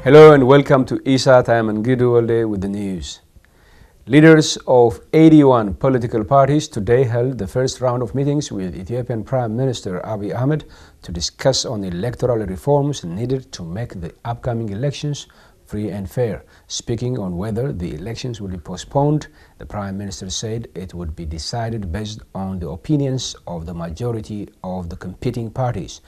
Hello and welcome to ESAT. I am Ngidu all day with the news. Leaders of 81 political parties today held the first round of meetings with Ethiopian Prime Minister Abiy Ahmed to discuss on electoral reforms needed to make the upcoming elections free and fair. Speaking on whether the elections will be postponed, the Prime Minister said it would be decided based on the opinions of the majority of the competing parties.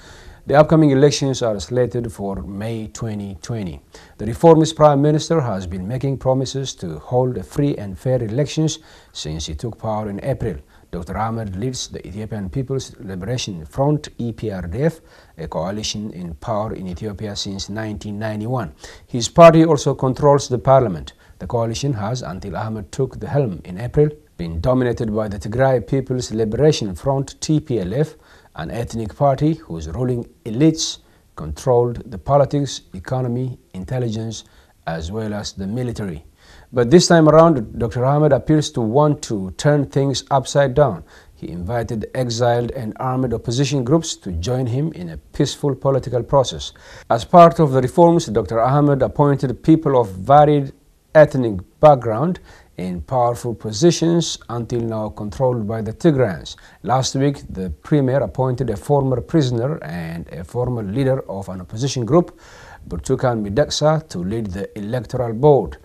The upcoming elections are slated for May 2020. The reformist Prime Minister has been making promises to hold free and fair elections since he took power in April. Dr. Ahmed leads the Ethiopian People's Liberation Front (EPRDF), a coalition in power in Ethiopia since 1991. His party also controls the parliament. The coalition has, until Ahmed took the helm in April, been dominated by the Tigray People's Liberation Front (TPLF), an ethnic party whose ruling elites controlled the politics, economy, intelligence, as well as the military. But this time around, Dr. Ahmed appears to want to turn things upside down. He invited exiled and armed opposition groups to join him in a peaceful political process. As part of the reforms, Dr. Ahmed appointed people of varied ethnic background in powerful positions until now controlled by the Tigrayans. Last week, the premier appointed a former prisoner and a former leader of an opposition group, Burtukan Mideksa, to lead the electoral board.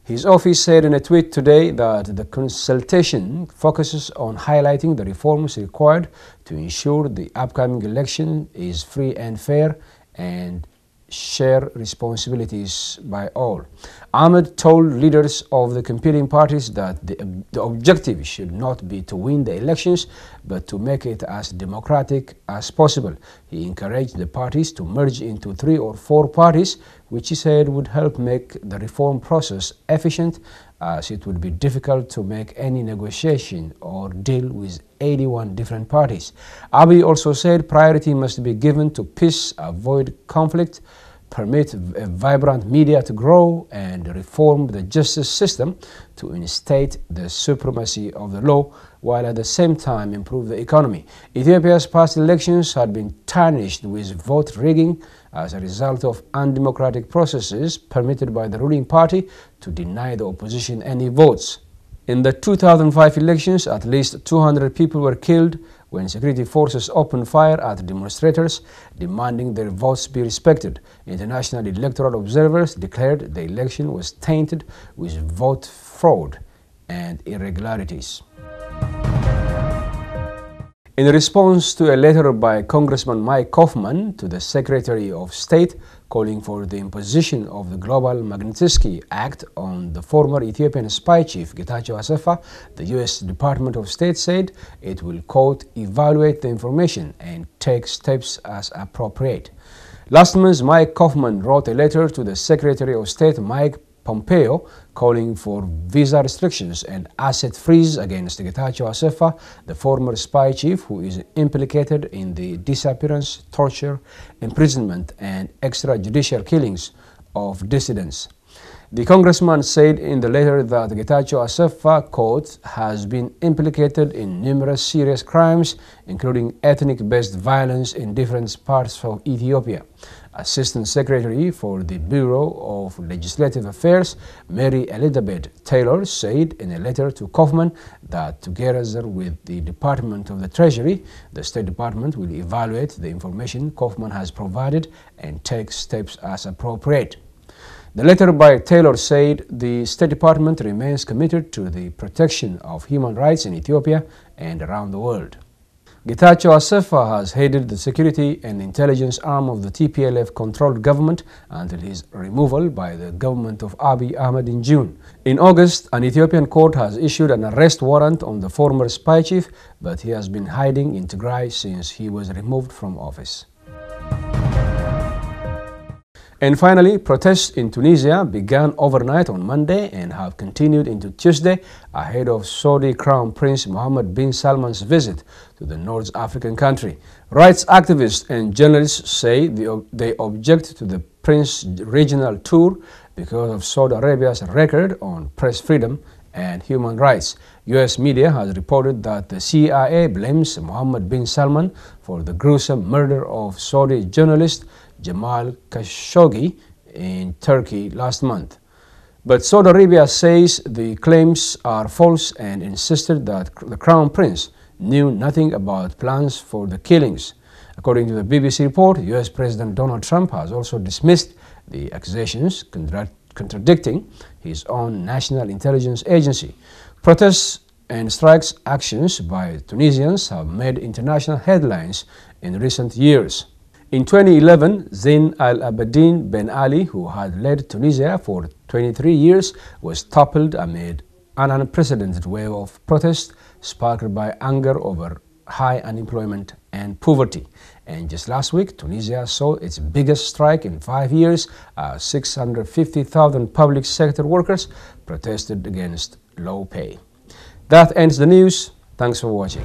His office said in a tweet today that the consultation focuses on highlighting the reforms required to ensure the upcoming election is free and fair and share responsibilities by all. Ahmed told leaders of the competing parties that the objective should not be to win the elections, but to make it as democratic as possible. He encouraged the parties to merge into 3 or 4 parties, which he said would help make the reform process efficient, as it would be difficult to make any negotiation or deal with 81 different parties. Abiy also said priority must be given to peace, avoid conflict, permit a vibrant media to grow, and reform the justice system to instate the supremacy of the law, while at the same time improve the economy. Ethiopia's past elections had been tarnished with vote rigging as a result of undemocratic processes permitted by the ruling party to deny the opposition any votes. In the 2005 elections, at least 200 people were killed when security forces opened fire at demonstrators demanding their votes be respected. International electoral observers declared the election was tainted with vote fraud and irregularities. In response to a letter by Congressman Mike Kaufman to the Secretary of State calling for the imposition of the Global Magnitsky Act on the former Ethiopian spy chief Getachew Asefa, the U.S. Department of State said it will, quote, evaluate the information and take steps as appropriate. Last month, Mike Kaufman wrote a letter to the Secretary of State Mike Pompeo calling for visa restrictions and asset freeze against Getachew Asefa, the former spy chief who is implicated in the disappearance, torture, imprisonment, and extrajudicial killings of dissidents. The congressman said in the letter that Getachew Asefa, quote, has been implicated in numerous serious crimes, including ethnic-based violence in different parts of Ethiopia. Assistant Secretary for the Bureau of Legislative Affairs, Mary Elizabeth Taylor, said in a letter to Kaufman that together with the Department of the Treasury, the State Department will evaluate the information Kaufman has provided and take steps as appropriate. The letter by Taylor said the State Department remains committed to the protection of human rights in Ethiopia and around the world. Getachew Asefa has headed the security and intelligence arm of the TPLF-controlled government until his removal by the government of Abiy Ahmed in June. In August, an Ethiopian court has issued an arrest warrant on the former spy chief, but he has been hiding in Tigray since he was removed from office. And finally, protests in Tunisia began overnight on Monday and have continued into Tuesday ahead of Saudi Crown Prince Mohammed bin Salman's visit to the North African country. Rights activists and journalists say they object to the Prince's regional tour because of Saudi Arabia's record on press freedom and human rights. U.S. media has reported that the CIA blames Mohammed bin Salman for the gruesome murder of Saudi journalist Jamal Khashoggi in Turkey last month. But Saudi Arabia says the claims are false and insisted that the Crown Prince knew nothing about plans for the killings. According to the BBC report, US President Donald Trump has also dismissed the accusations, contradicting his own national intelligence agency. Protests and strikes actions by Tunisians have made international headlines in recent years. In 2011, Zain al-Abidine Ben Ali, who had led Tunisia for 23 years, was toppled amid an unprecedented wave of protest sparked by anger over high unemployment and poverty. And just last week, Tunisia saw its biggest strike in 5 years as 650,000 public sector workers protested against low pay. That ends the news. Thanks for watching.